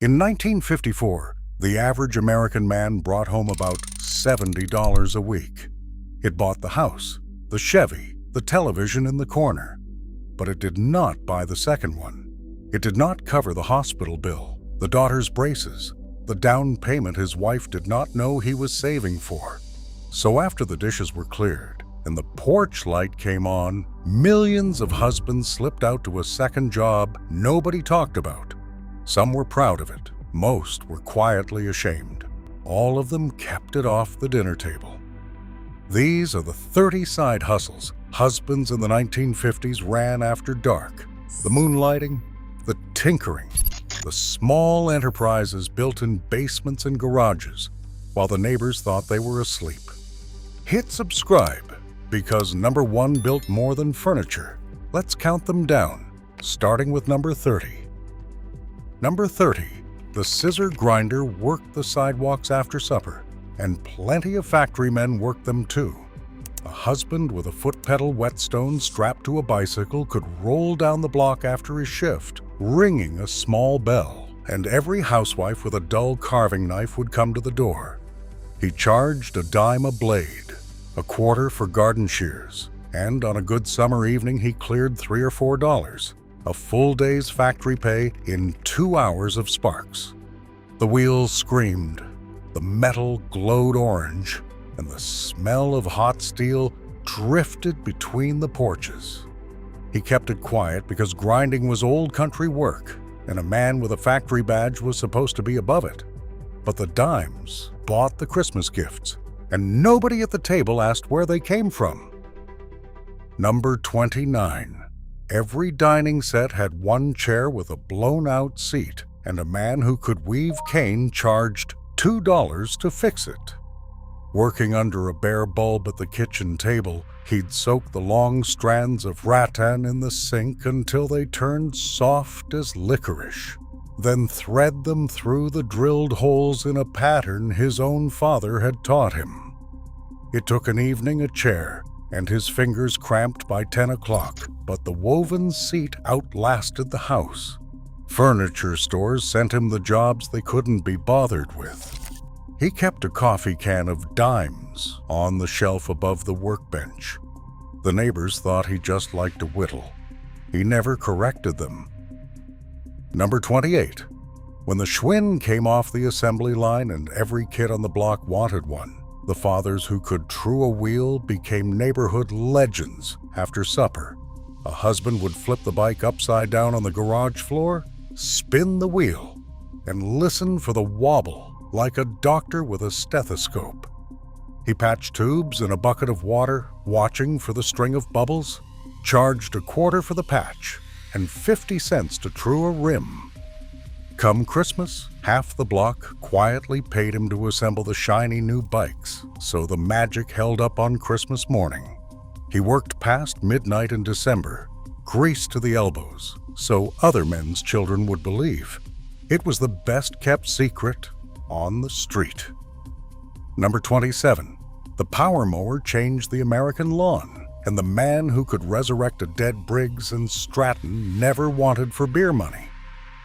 In 1954, the average American man brought home about $70 a week. It bought the house, the Chevy, the television in the corner. But it did not buy the second one. It did not cover the hospital bill, the daughter's braces, the down payment his wife did not know he was saving for. So after the dishes were cleared and the porch light came on, millions of husbands slipped out to a second job nobody talked about. Some were proud of it. Most were quietly ashamed. All of them kept it off the dinner table. These are the 30 side hustles husbands in the 1950s ran after dark. The moonlighting, the tinkering, the small enterprises built in basements and garages while the neighbors thought they were asleep. Hit subscribe because number 1 built more than furniture. Let's count them down, starting with number 30. Number 30, the scissor grinder worked the sidewalks after supper, and plenty of factory men worked them too. A husband with a foot-pedal whetstone strapped to a bicycle could roll down the block after his shift, ringing a small bell, and every housewife with a dull carving knife would come to the door. He charged a dime a blade, a quarter for garden shears, and on a good summer evening he cleared $3 or $4, a full day's factory pay in 2 hours of sparks. The wheels screamed, the metal glowed orange, and the smell of hot steel drifted between the porches. He kept it quiet because grinding was old country work, and a man with a factory badge was supposed to be above it. But the dimes bought the Christmas gifts, and nobody at the table asked where they came from. Number 29. Every dining set had one chair with a blown-out seat, and a man who could weave cane charged $2 to fix it. Working under a bare bulb at the kitchen table, he'd soak the long strands of rattan in the sink until they turned soft as licorice, then thread them through the drilled holes in a pattern his own father had taught him. It took an evening, a chair, and his fingers cramped by 10 o'clock, but the woven seat outlasted the house. Furniture stores sent him the jobs they couldn't be bothered with. He kept a coffee can of dimes on the shelf above the workbench. The neighbors thought he just liked to whittle. He never corrected them. Number 28. When the Schwinn came off the assembly line and every kid on the block wanted one, the fathers who could true a wheel became neighborhood legends after supper. A husband would flip the bike upside down on the garage floor, spin the wheel, and listen for the wobble like a doctor with a stethoscope. He patched tubes in a bucket of water, watching for the string of bubbles, charged a quarter for the patch, and 50 cents to true a rim. Come Christmas, half the block quietly paid him to assemble the shiny new bikes, so the magic held up on Christmas morning. He worked past midnight in December, greased to the elbows, so other men's children would believe. It was the best-kept secret on the street. Number 27. The power mower changed the American lawn, and the man who could resurrect a dead Briggs and Stratton never wanted for beer money.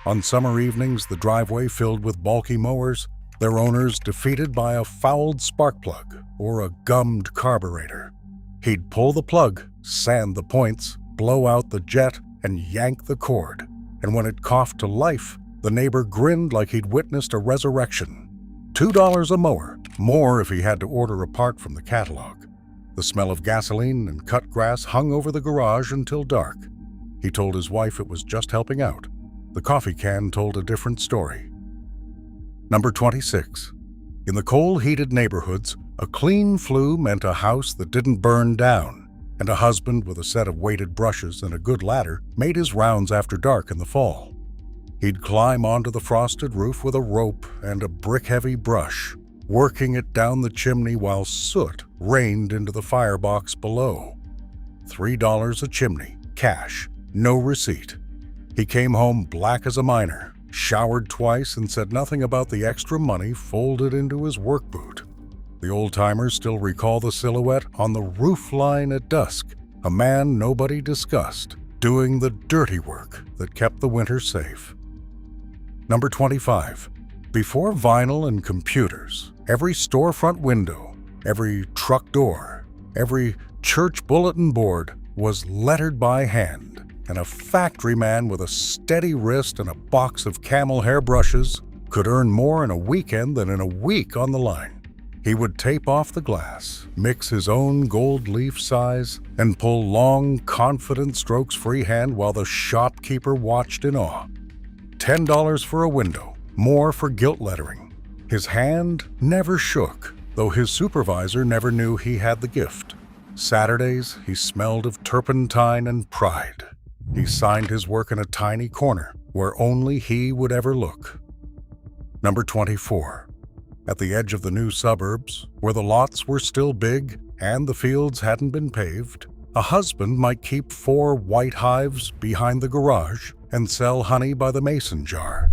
On summer evenings, the driveway filled with bulky mowers, their owners defeated by a fouled spark plug or a gummed carburetor. He'd pull the plug, sand the points, blow out the jet, and yank the cord. And when it coughed to life, the neighbor grinned like he'd witnessed a resurrection. $2 a mower, more if he had to order a part from the catalog. The smell of gasoline and cut grass hung over the garage until dark. He told his wife it was just helping out. The coffee can told a different story. Number 26. In the coal-heated neighborhoods, a clean flue meant a house that didn't burn down, and a husband with a set of weighted brushes and a good ladder made his rounds after dark in the fall. He'd climb onto the frosted roof with a rope and a brick-heavy brush, working it down the chimney while soot rained into the firebox below. $3 a chimney, cash, no receipt. He came home black as a miner, showered twice, and said nothing about the extra money folded into his work boot. The old-timers still recall the silhouette on the roof line at dusk, a man nobody discussed, doing the dirty work that kept the winter safe. Number 25. Before vinyl and computers, every storefront window, every truck door, every church bulletin board was lettered by hand, and a factory man with a steady wrist and a box of camel hair brushes could earn more in a weekend than in a week on the line. He would tape off the glass, mix his own gold leaf size, and pull long, confident strokes freehand while the shopkeeper watched in awe. $10 for a window, more for gilt lettering. His hand never shook, though his supervisor never knew he had the gift. Saturdays, he smelled of turpentine and pride. He signed his work in a tiny corner where only he would ever look. Number 24. At the edge of the new suburbs, where the lots were still big and the fields hadn't been paved, a husband might keep 4 white hives behind the garage and sell honey by the mason jar.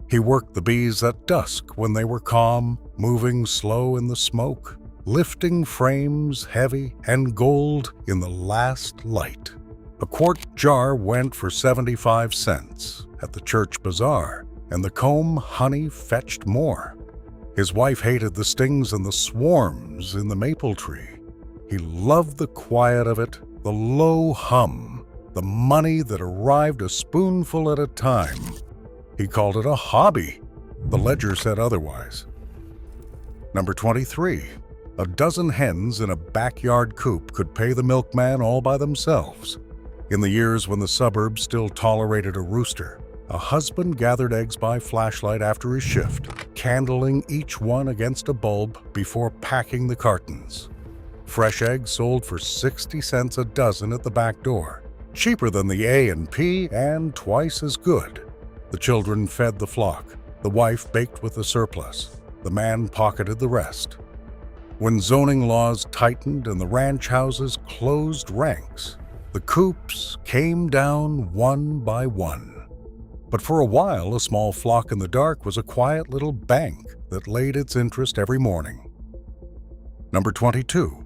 He worked the bees at dusk when they were calm, moving slow in the smoke, lifting frames heavy and gold in the last light. A quart jar went for 75 cents at the church bazaar, and the comb honey fetched more. His wife hated the stings and the swarms in the maple tree. He loved the quiet of it, the low hum, the money that arrived a spoonful at a time. He called it a hobby. The ledger said otherwise. Number 23. A dozen hens in a backyard coop could pay the milkman all by themselves. In the years when the suburbs still tolerated a rooster, a husband gathered eggs by flashlight after his shift, candling each one against a bulb before packing the cartons. Fresh eggs sold for 60 cents a dozen at the back door, cheaper than the A&P and twice as good. The children fed the flock, the wife baked with the surplus, the man pocketed the rest. When zoning laws tightened and the ranch houses closed ranks, the coops came down one by one. But for a while, a small flock in the dark was a quiet little bank that laid its interest every morning. Number 22.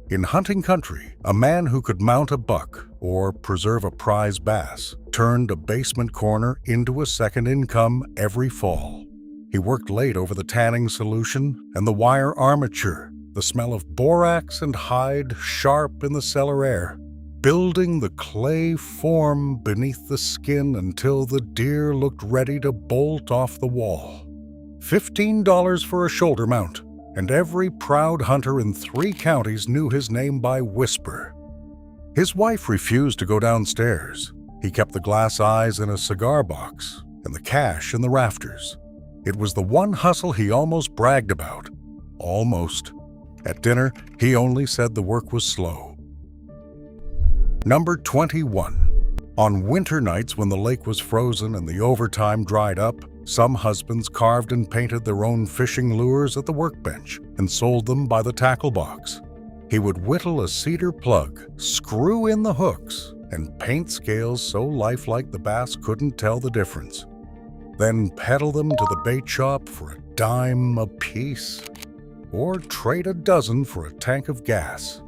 In hunting country, a man who could mount a buck or preserve a prize bass turned a basement corner into a second income every fall. He worked late over the tanning solution and the wire armature, the smell of borax and hide sharp in the cellar air, building the clay form beneath the skin until the deer looked ready to bolt off the wall. $15 for a shoulder mount, and every proud hunter in 3 counties knew his name by whisper. His wife refused to go downstairs. He kept the glass eyes in a cigar box and the cash in the rafters. It was the one hustle he almost bragged about. Almost. At dinner, he only said the work was slow. Number 21. On winter nights when the lake was frozen and the overtime dried up, some husbands carved and painted their own fishing lures at the workbench and sold them by the tackle box. He would whittle a cedar plug, screw in the hooks, and paint scales so lifelike the bass couldn't tell the difference. Then peddle them to the bait shop for a dime apiece, or trade a dozen for a tank of gas.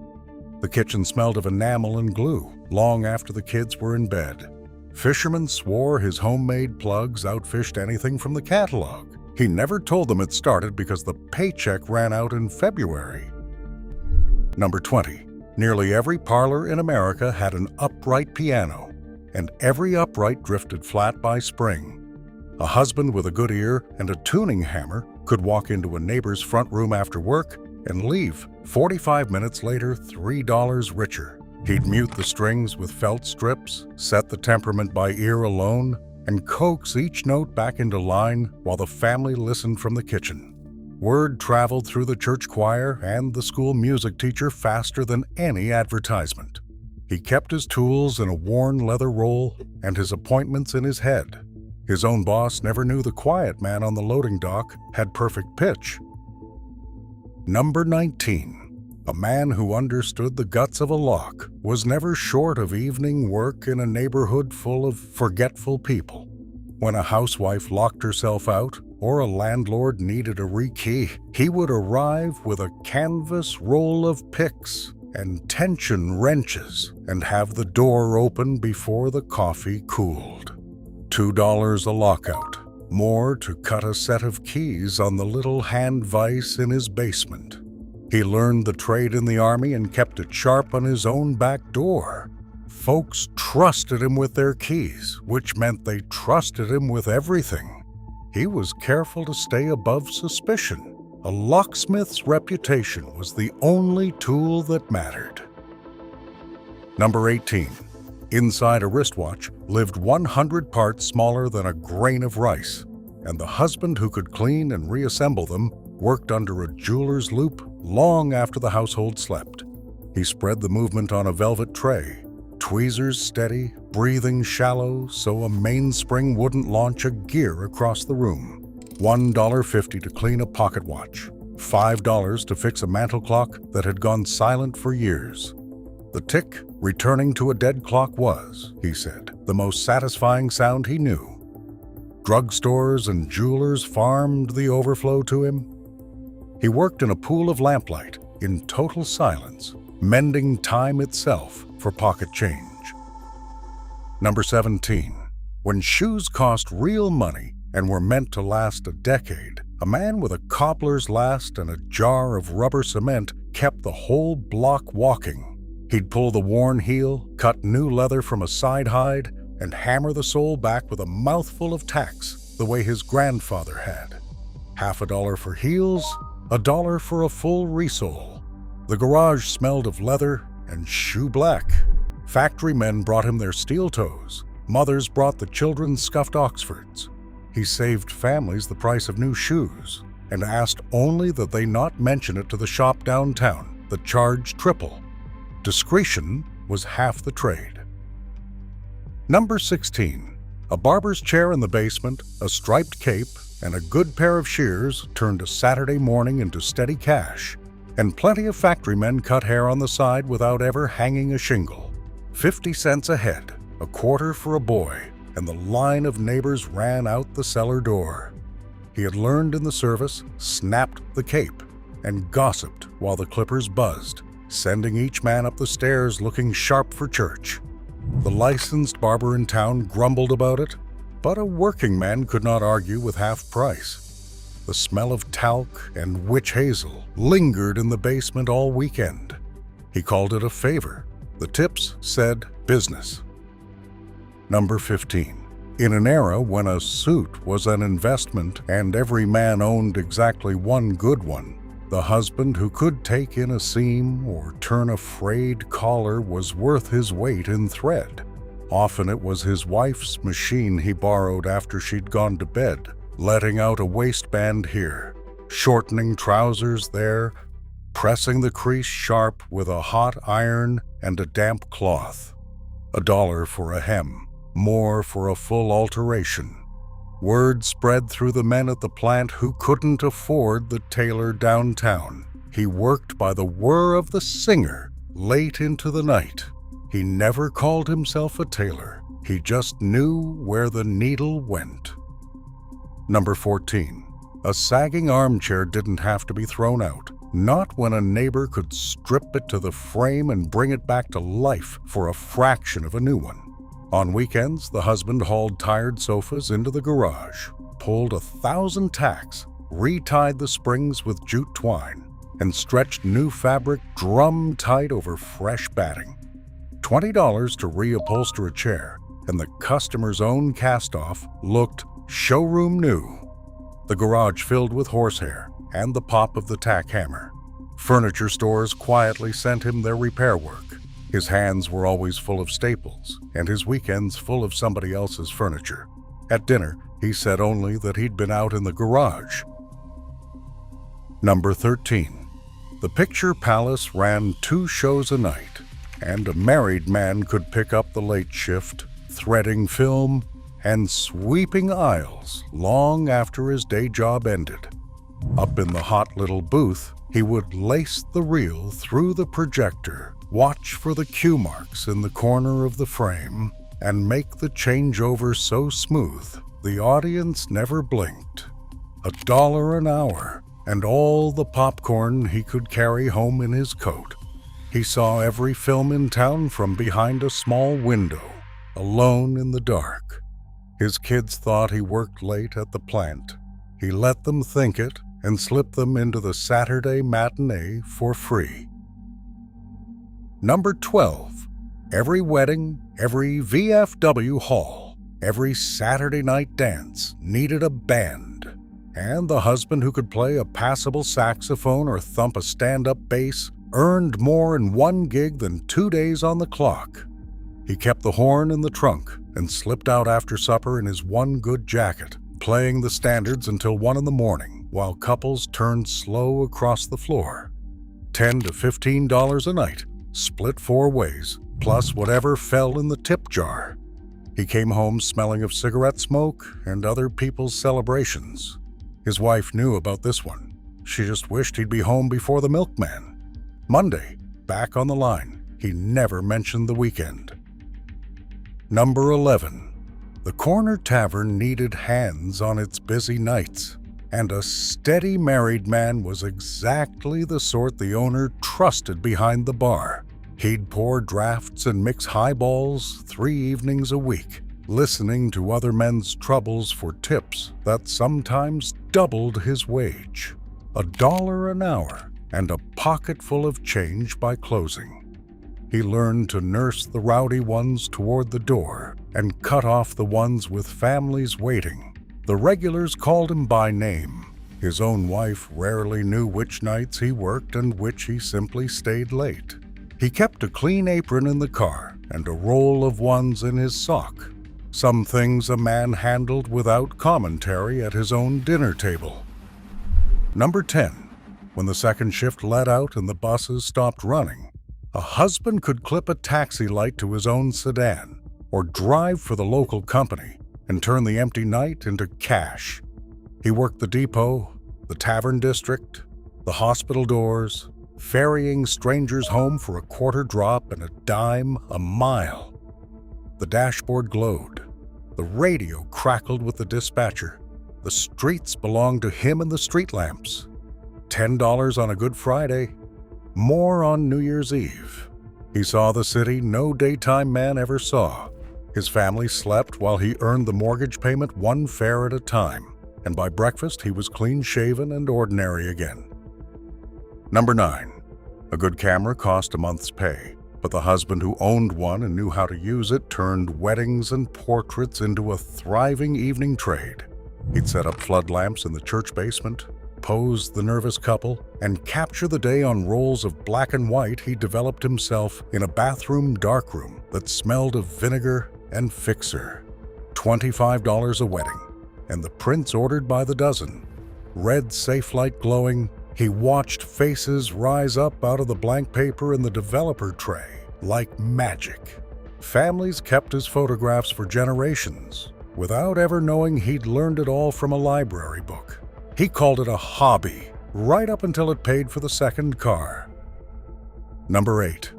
The kitchen smelled of enamel and glue long after the kids were in bed. Fishermen swore his homemade plugs outfished anything from the catalog. He never told them it started because the paycheck ran out in February. Number 20. Nearly every parlor in America had an upright piano, and every upright drifted flat by spring. A husband with a good ear and a tuning hammer could walk into a neighbor's front room after work and leave 45 minutes later $3 richer. He'd mute the strings with felt strips, set the temperament by ear alone, and coax each note back into line while the family listened from the kitchen. Word traveled through the church choir and the school music teacher faster than any advertisement. He kept his tools in a worn leather roll and his appointments in his head. His own boss never knew the quiet man on the loading dock had perfect pitch. Number 19. A man who understood the guts of a lock was never short of evening work in a neighborhood full of forgetful people. When a housewife locked herself out or a landlord needed a rekey, he would arrive with a canvas roll of picks and tension wrenches and have the door open before the coffee cooled. $2 a lockout, more to cut a set of keys on the little hand vise in his basement. He learned the trade in the army and kept it sharp on his own back door. Folks trusted him with their keys, which meant they trusted him with everything. He was careful to stay above suspicion. A locksmith's reputation was the only tool that mattered. Number 18. Inside a wristwatch lived 100 parts smaller than a grain of rice, and the husband who could clean and reassemble them worked under a jeweler's loupe long after the household slept. He spread the movement on a velvet tray, tweezers steady, breathing shallow so a mainspring wouldn't launch a gear across the room. $1.50 to clean a pocket watch, $5 to fix a mantel clock that had gone silent for years. The tick returning to a dead clock was, he said, the most satisfying sound he knew. Drugstores and jewelers farmed the overflow to him. He worked in a pool of lamplight, in total silence, mending time itself for pocket change. Number 17. When shoes cost real money and were meant to last a decade, a man with a cobbler's last and a jar of rubber cement kept the whole block walking. He'd pull the worn heel, cut new leather from a side hide, and hammer the sole back with a mouthful of tacks, the way his grandfather had. $50 for heels, $1 for a full resole. The garage smelled of leather and shoe black. Factory men brought him their steel toes. Mothers brought the children's scuffed Oxfords. He saved families the price of new shoes and asked only that they not mention it to the shop downtown that charged triple. Discretion was half the trade. Number 16. A barber's chair in the basement, a striped cape, and a good pair of shears turned a Saturday morning into steady cash, and plenty of factory men cut hair on the side without ever hanging a shingle. 50 cents a head, a quarter for a boy, and the line of neighbors ran out the cellar door. He had learned in the service, snapped the cape, and gossiped while the clippers buzzed, sending each man up the stairs looking sharp for church. The licensed barber in town grumbled about it, but a working man could not argue with half price. The smell of talc and witch hazel lingered in the basement all weekend. He called it a favor. The tips said business. Number 15. In an era when a suit was an investment and every man owned exactly one good one, the husband who could take in a seam or turn a frayed collar was worth his weight in thread. Often it was his wife's machine he borrowed after she'd gone to bed, letting out a waistband here, shortening trousers there, pressing the crease sharp with a hot iron and a damp cloth. $1 for a hem, more for a full alteration. Word spread through the men at the plant who couldn't afford the tailor downtown. He worked by the whir of the singer late into the night. He never called himself a tailor. He just knew where the needle went. Number 14. A sagging armchair didn't have to be thrown out, not when a neighbor could strip it to the frame and bring it back to life for a fraction of a new one. On weekends, the husband hauled tired sofas into the garage, pulled 1,000 tacks, retied the springs with jute twine, and stretched new fabric drum-tight over fresh batting. $20 to reupholster a chair, and the customer's own cast-off looked showroom new. The garage filled with horsehair and the pop of the tack hammer. Furniture stores quietly sent him their repair work. His hands were always full of staples, and his weekends full of somebody else's furniture. At dinner, he said only that he'd been out in the garage. Number 13. The Picture Palace ran 2 shows a night, and a married man could pick up the late shift, threading film and sweeping aisles long after his day job ended. Up in the hot little booth, he would lace the reel through the projector, watch for the cue marks in the corner of the frame, and make the changeover so smooth the audience never blinked. $1 an hour, and all the popcorn he could carry home in his coat. He saw every film in town from behind a small window, alone in the dark. His kids thought he worked late at the plant. He let them think it and slipped them into the Saturday matinee for free. Number 12. Every wedding, every VFW hall, every Saturday night dance needed a band. And the husband who could play a passable saxophone or thump a stand-up bass earned more in one gig than 2 days on the clock. He kept the horn in the trunk and slipped out after supper in his one good jacket, playing the standards until 1 in the morning while couples turned slow across the floor. $10 to $15 a night, split 4 ways, plus whatever fell in the tip jar. He came home smelling of cigarette smoke and other people's celebrations. His wife knew about this one. She just wished he'd be home before the milkman. Monday, back on the line. He never mentioned the weekend. Number 11. The corner tavern needed hands on its busy nights, and a steady married man was exactly the sort the owner trusted behind the bar. He'd pour drafts and mix highballs 3 evenings a week, listening to other men's troubles for tips that sometimes doubled his wage. $1 an hour and a pocket full of change by closing. He learned to nurse the rowdy ones toward the door and cut off the ones with families waiting. The regulars called him by name. His own wife rarely knew which nights he worked and which he simply stayed late. He kept a clean apron in the car and a roll of ones in his sock. Some things a man handled without commentary at his own dinner table. Number 10. When the second shift let out and the buses stopped running, a husband could clip a taxi light to his own sedan or drive for the local company and turn the empty night into cash. He worked the depot, the tavern district, the hospital doors, ferrying strangers home for a quarter drop and a dime a mile. The dashboard glowed. The radio crackled with the dispatcher. The streets belonged to him and the street lamps. $10 on a Good Friday, more on New Year's Eve. He saw the city no daytime man ever saw. His family slept while he earned the mortgage payment 1 fare at a time, and by breakfast he was clean-shaven and ordinary again. Number 9. A good camera cost a month's pay, but the husband who owned one and knew how to use it turned weddings and portraits into a thriving evening trade. He'd set up flood lamps in the church basement, pose the nervous couple, and capture the day on rolls of black and white he developed himself in a bathroom darkroom that smelled of vinegar and fixer. $25 a wedding, and the prints ordered by the dozen. Red safe light glowing, he watched faces rise up out of the blank paper in the developer tray like magic. Families kept his photographs for generations, without ever knowing he'd learned it all from a library book. He called it a hobby, right up until it paid for the second car. Number 8.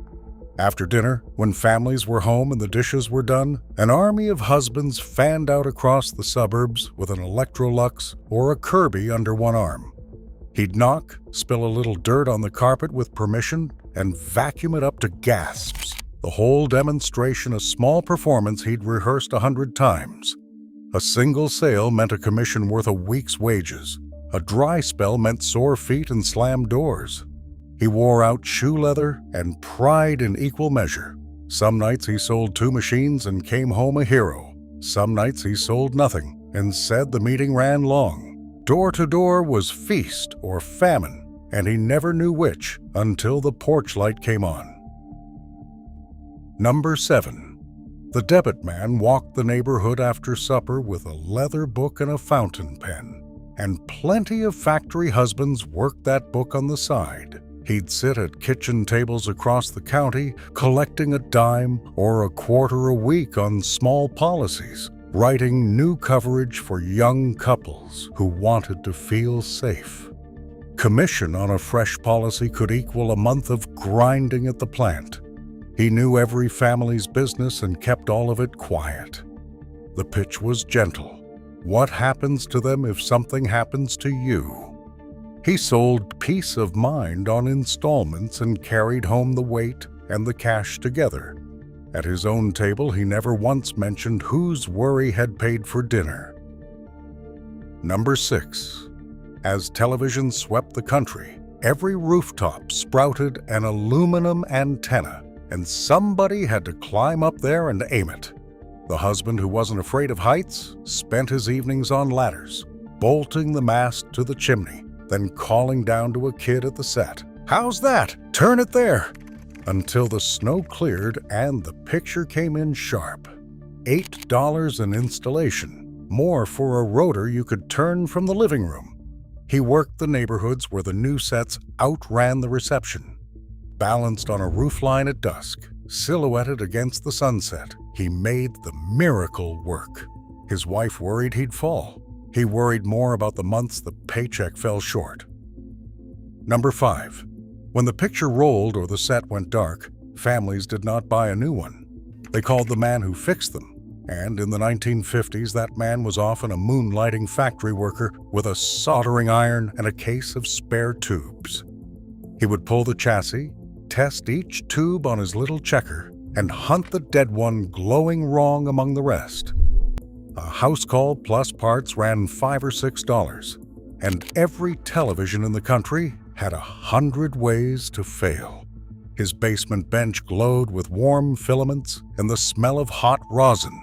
After dinner, when families were home and the dishes were done, an army of husbands fanned out across the suburbs with an Electrolux or a Kirby under one arm. He'd knock, spill a little dirt on the carpet with permission, and vacuum it up to gasps. The whole demonstration a small performance he'd rehearsed 100 times. A single sale meant a commission worth a week's wages. A dry spell meant sore feet and slammed doors. He wore out shoe leather and pride in equal measure. Some nights he sold 2 machines and came home a hero. Some nights he sold nothing and said the meeting ran long. Door to door was feast or famine, and he never knew which until the porch light came on. Number 7. The debit man walked the neighborhood after supper with a leather book and a fountain pen. And plenty of factory husbands worked that book on the side. He'd sit at kitchen tables across the county, collecting a dime or a quarter a week on small policies, writing new coverage for young couples who wanted to feel safe. Commission on a fresh policy could equal a month of grinding at the plant. He knew every family's business and kept all of it quiet. The pitch was gentle. What happens to them if something happens to you? He sold peace of mind on installments and carried home the weight and the cash together. At his own table, he never once mentioned whose worry had paid for dinner. Number 6. As television swept the country, every rooftop sprouted an aluminum antenna, and somebody had to climb up there and aim it. The husband who wasn't afraid of heights spent his evenings on ladders, bolting the mast to the chimney, then calling down to a kid at the set, "How's that? Turn it there!" Until the snow cleared and the picture came in sharp. $8 an installation, more for a rotor you could turn from the living room. He worked the neighborhoods where the new sets outran the reception. Balanced on a roofline at dusk, silhouetted against the sunset, he made the miracle work. His wife worried he'd fall. He worried more about the months the paycheck fell short. Number 5. When the picture rolled or the set went dark, families did not buy a new one. They called the man who fixed them. And in the 1950s, that man was often a moonlighting factory worker with a soldering iron and a case of spare tubes. He would pull the chassis, test each tube on his little checker, and hunt the dead one glowing wrong among the rest. A house call plus parts ran $5 or $6, and every television in the country had 100 ways to fail. His basement bench glowed with warm filaments and the smell of hot rosin.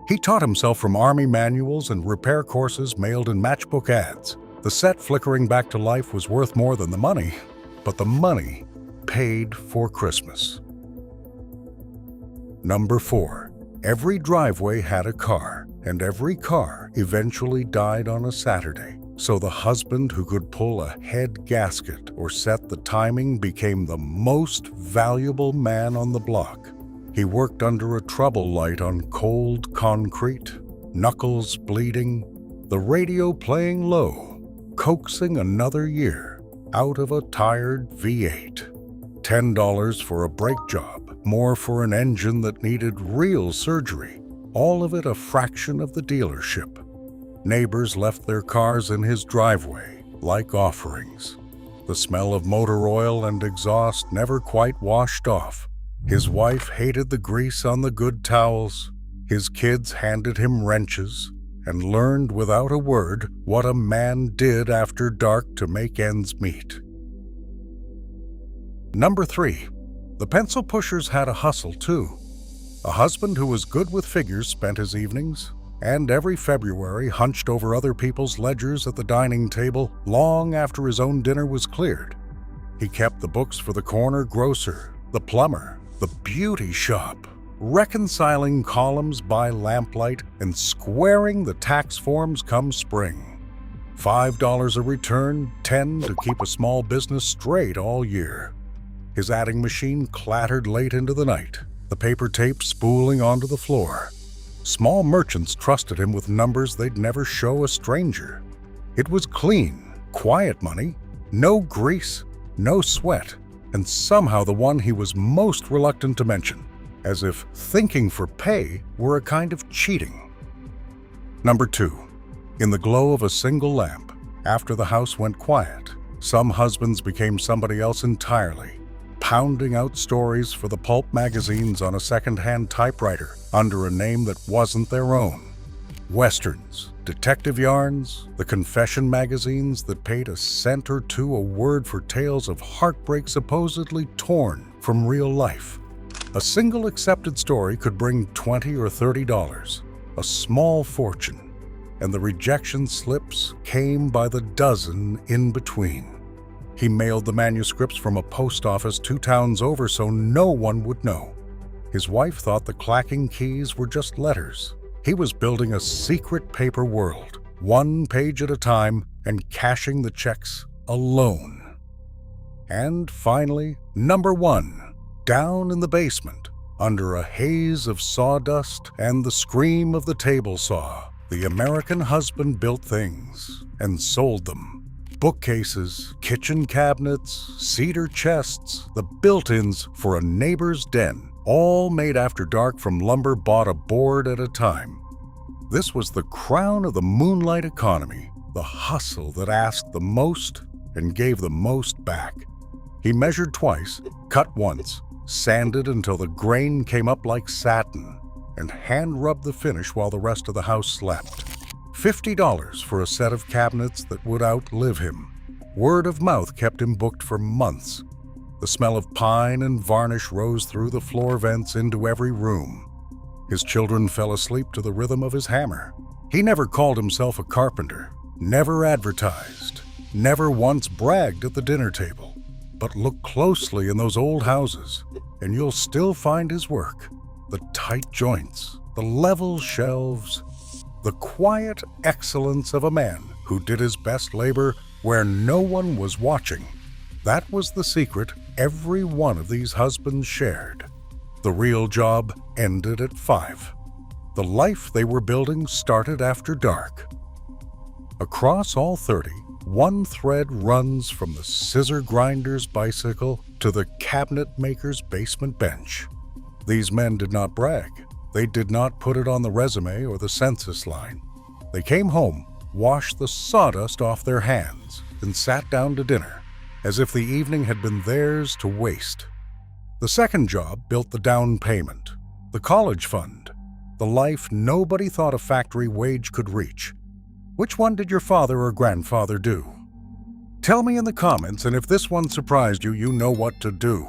He taught himself from Army manuals and repair courses mailed in matchbook ads. The set flickering back to life was worth more than the money, but the money paid for Christmas. Number 4. Every driveway had a car, and every car eventually died on a Saturday. So the husband who could pull a head gasket or set the timing became the most valuable man on the block. He worked under a trouble light on cold concrete, knuckles bleeding, the radio playing low, coaxing another year out of a tired V8. $10 for a brake job, more for an engine that needed real surgery, all of it a fraction of the dealership. Neighbors left their cars in his driveway like offerings. The smell of motor oil and exhaust never quite washed off. His wife hated the grease on the good towels. His kids handed him wrenches and learned without a word what a man did after dark to make ends meet. Number 3. The pencil pushers had a hustle too. A husband who was good with figures spent his evenings, and every February hunched over other people's ledgers at the dining table long after his own dinner was cleared. He kept the books for the corner grocer, the plumber, the beauty shop, reconciling columns by lamplight and squaring the tax forms come spring. $5 a return, $10 to keep a small business straight all year. His adding machine clattered late into the night, the paper tape spooling onto the floor. Small merchants trusted him with numbers they'd never show a stranger. It was clean, quiet money, no grease, no sweat, and somehow the one he was most reluctant to mention, as if thinking for pay were a kind of cheating. Number 2. In the glow of a single lamp, after the house went quiet, some husbands became somebody else entirely, pounding out stories for the pulp magazines on a second-hand typewriter under a name that wasn't their own. Westerns, detective yarns, the confession magazines that paid a cent or two a word for tales of heartbreak supposedly torn from real life. A single accepted story could bring $20 or $30, a small fortune, and the rejection slips came by the dozen in between. He mailed the manuscripts from a post office 2 towns over so no one would know. His wife thought the clacking keys were just letters. He was building a secret paper world, 1 page at a time, and cashing the checks alone. And finally, number 1, down in the basement, under a haze of sawdust and the scream of the table saw, the American husband built things and sold them. Bookcases, kitchen cabinets, cedar chests, the built-ins for a neighbor's den, all made after dark from lumber bought a board at a time. This was the crown of the moonlight economy, the hustle that asked the most and gave the most back. He measured twice, cut once, sanded until the grain came up like satin, and hand-rubbed the finish while the rest of the house slept. $50 for a set of cabinets that would outlive him. Word of mouth kept him booked for months. The smell of pine and varnish rose through the floor vents into every room. His children fell asleep to the rhythm of his hammer. He never called himself a carpenter, never advertised, never once bragged at the dinner table. But look closely in those old houses, and you'll still find his work. The tight joints, the level shelves, the quiet excellence of a man who did his best labor where no one was watching. That was the secret every one of these husbands shared. The real job ended at 5. The life they were building started after dark. Across all 30, one thread runs from the scissor grinder's bicycle to the cabinet maker's basement bench. These men did not brag. They did not put it on the resume or the census line. They came home, washed the sawdust off their hands, and sat down to dinner, as if the evening had been theirs to waste. The second job built the down payment, the college fund, the life nobody thought a factory wage could reach. Which one did your father or grandfather do? Tell me in the comments, and if this one surprised you, you know what to do.